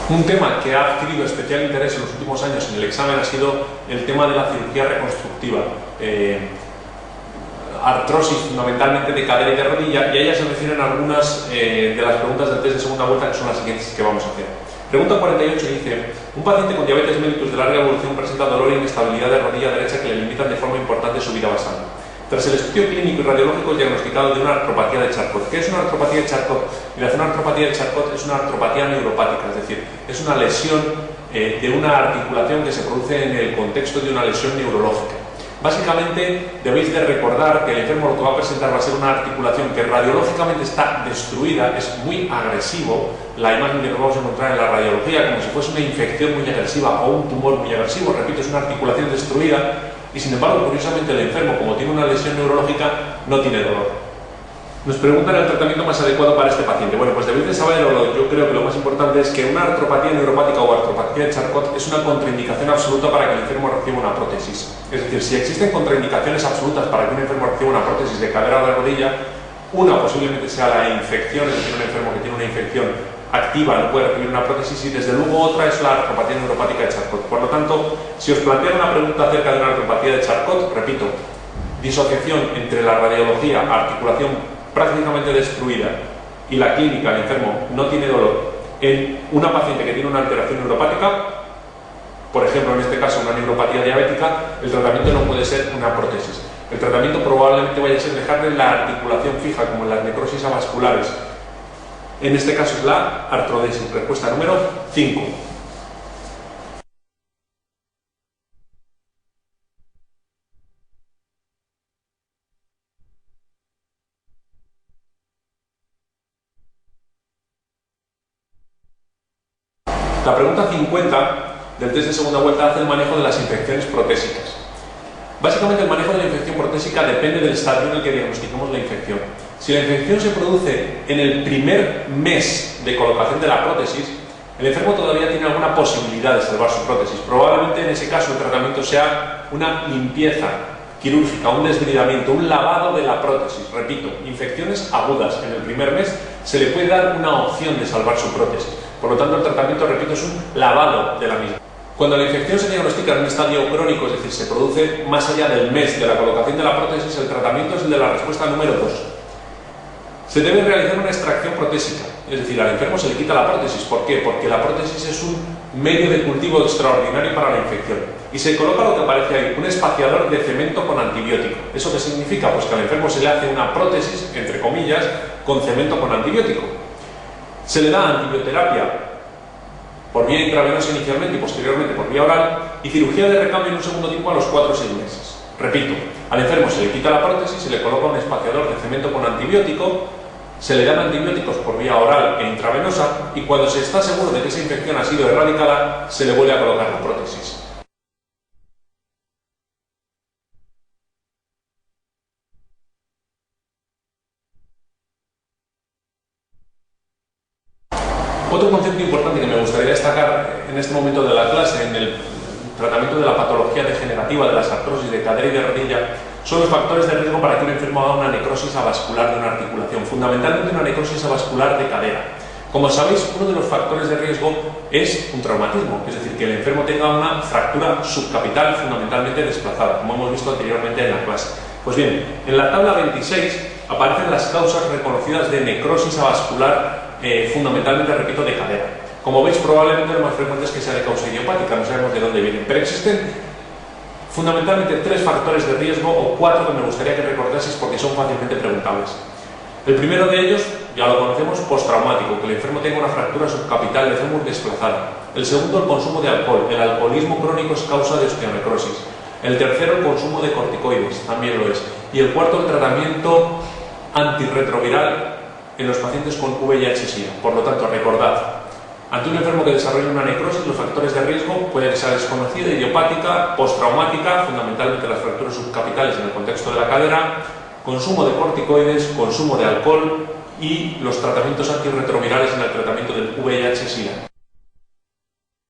Un tema que ha adquirido especial interés en los últimos años en el examen ha sido el tema de la cirugía reconstructiva. Artrosis fundamentalmente de cadera y de rodilla, y a ella se refieren algunas de las preguntas del test de segunda vuelta, que son las siguientes que vamos a hacer. Pregunta 48 dice: un paciente con diabetes mellitus de larga evolución presenta dolor e inestabilidad de rodilla derecha que le limitan de forma importante su vida basal. Tras el estudio clínico y radiológico es diagnosticado de una artropatía de Charcot. ¿Qué es una artropatía de Charcot? Una artropatía de Charcot es una artropatía neuropática, es decir, es una lesión de una articulación que se produce en el contexto de una lesión neurológica. Básicamente debéis de recordar que el enfermo lo que va a presentar va a ser una articulación que radiológicamente está destruida, es muy agresivo. La imagen que nos vamos a encontrar en la radiología, como si fuese una infección muy agresiva o un tumor muy agresivo, repito, es una articulación destruida. Y sin embargo, curiosamente, el enfermo, como tiene una lesión neurológica, no tiene dolor. Nos preguntan el tratamiento más adecuado para este paciente. Bueno, pues debéis de saber, yo creo que lo más importante es que una artropatía neuropática o artropatía de Charcot es una contraindicación absoluta para que el enfermo reciba una prótesis. Es decir, si existen contraindicaciones absolutas para que un enfermo reciba una prótesis de cadera o de rodilla, una posiblemente sea la infección, es decir, un enfermo que tiene una infección activa no puede recibir una prótesis, y desde luego otra es la artropatía neuropática de Charcot. Por lo tanto, si os plantean una pregunta acerca de una artropatía de Charcot, repito, disociación entre la radiología, articulación prácticamente destruida, y la clínica, el enfermo no tiene dolor, en una paciente que tiene una alteración neuropática, por ejemplo en este caso una neuropatía diabética, el tratamiento no puede ser una prótesis. El tratamiento probablemente vaya a ser dejarle la articulación fija, como en las necrosis avasculares. En este caso es la artrodesis. Respuesta número 5. La pregunta 50 del test de segunda vuelta hace el manejo de las infecciones protésicas. Básicamente el manejo de la infección protésica depende del estadio en el que diagnostiquemos la infección. Si la infección se produce en el primer mes de colocación de la prótesis, el enfermo todavía tiene alguna posibilidad de salvar su prótesis. Probablemente en ese caso el tratamiento sea una limpieza quirúrgica, un desbridamiento, un lavado de la prótesis. Repito, infecciones agudas en el primer mes se le puede dar una opción de salvar su prótesis. Por lo tanto, el tratamiento, repito, es un lavado de la misma. Cuando la infección se diagnostica en un estadio crónico, es decir, se produce más allá del mes de la colocación de la prótesis, el tratamiento es el de la respuesta número 2. Se debe realizar una extracción protésica, es decir, al enfermo se le quita la prótesis. ¿Por qué? Porque la prótesis es un medio de cultivo extraordinario para la infección. Y se coloca lo que aparece ahí, un espaciador de cemento con antibiótico. ¿Eso qué significa? Pues que al enfermo se le hace una prótesis, entre comillas, con cemento con antibiótico. Se le da antibioterapia por vía intravenosa inicialmente y posteriormente por vía oral, y cirugía de recambio en un segundo tiempo a los 4 o 6 meses. Repito, al enfermo se le quita la prótesis, se le coloca un espaciador de cemento con antibiótico, se le dan antibióticos por vía oral e intravenosa, y cuando se está seguro de que esa infección ha sido erradicada, se le vuelve a colocar la prótesis. Otro concepto importante que me gustaría destacar en este momento de la clase, en el tratamiento de la patología degenerativa de las artrosis de cadera y de rodilla, son los factores de riesgo para que un enfermo haga una necrosis avascular de una articulación, fundamentalmente una necrosis avascular de cadera. Como sabéis, uno de los factores de riesgo es un traumatismo, es decir, que el enfermo tenga una fractura subcapital fundamentalmente desplazada, como hemos visto anteriormente en la clase. Pues bien, en la tabla 26 aparecen las causas reconocidas de necrosis avascular, fundamentalmente, repito, de cadera. Como veis, probablemente lo más frecuente es que sea de causa idiopática, no sabemos de dónde vienen, pero existen fundamentalmente 3 factores de riesgo, o 4 que me gustaría que recordaseis porque son fácilmente preguntables. El primero de ellos, ya lo conocemos, postraumático, que el enfermo tenga una fractura subcapital de fémur desplazada. El segundo, el consumo de alcohol. El alcoholismo crónico es causa de osteonecrosis. El tercero, el consumo de corticoides, también lo es. Y el cuarto, el tratamiento antirretroviral en los pacientes con VIH-Sida. Por lo tanto, recordad, ante un enfermo que desarrolle una necrosis, los factores de riesgo pueden ser desconocida, idiopática, postraumática, fundamentalmente las fracturas subcapitales en el contexto de la cadera, consumo de corticoides, consumo de alcohol y los tratamientos antirretrovirales en el tratamiento del VIH-Sida.